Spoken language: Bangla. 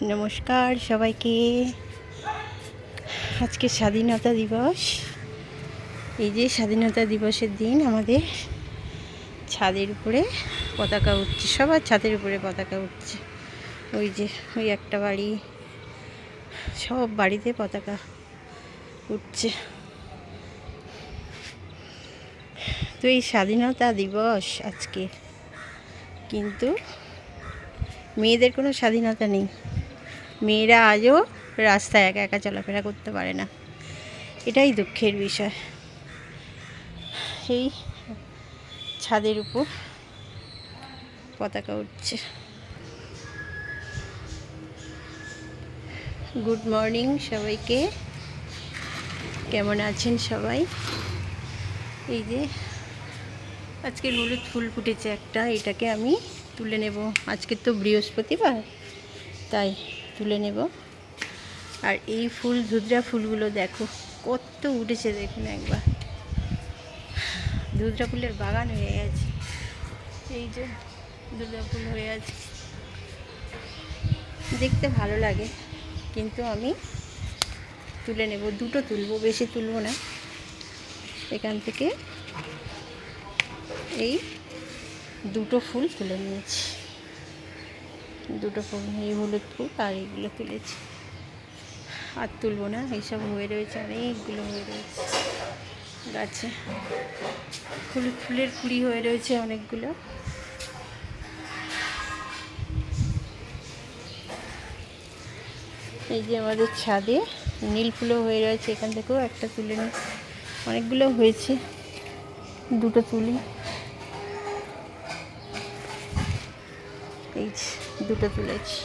নমস্কার সবাইকে। আজকে স্বাধীনতা দিবস। এই যে স্বাধীনতা দিবসের দিন আমাদের ছাদের উপরে পতাকা উঠছে, সবার ছাদের উপরে পতাকা উঠছে। ওই যে ওই একটা বাড়ি, সব বাড়িতে পতাকা উঠছে। তো এই স্বাধীনতা দিবস আজকে, কিন্তু মেয়েদের কোনো স্বাধীনতা নেই। মেয়েরা আজও রাস্তায় একা একা চলাফেরা করতে পারে না, এটাই দুঃখের বিষয়। সেই ছাদের উপর পতাকা উঠছে। গুড মর্নিং সবাইকে, কেমন আছেন সবাই? এই যে আজকে হলুদ ফুল ফুটেছে একটা, এটাকে আমি তুলে নেব। আজকে তো বৃহস্পতিবার, তাই তুলে নেব। আর এই ফুল, ধুতরা ফুলগুলো দেখো কত উঠেছে, দেখুন একবার। ধুতরা ফুলের বাগান হয়ে গেছে। এই যে ধুতরা ফুল হয়ে আছে, দেখতে ভালো লাগে, কিন্তু আমি তুলে নেব। দুটো তুলবো, বেশি তুলবো না। এখান থেকে এই দুটো ফুল তুলে নিয়েছি, দুটো ফুল, এই হলুদ ফুল আর এইগুলো তুলেছি। আর তুলবো না, এইসব হয়ে রয়েছে, অনেকগুলো হয়ে রয়েছে গাছে। হলুদ ফুলের কুড়ি হয়ে রয়েছে অনেকগুলো। এই যে আমাদের ছাদে নীল ফুলও হয়ে রয়েছে, এখান থেকেও একটা তুলে নিই। অনেকগুলো হয়েছে, দুটো তুলি। এই দুটো তুলেছি।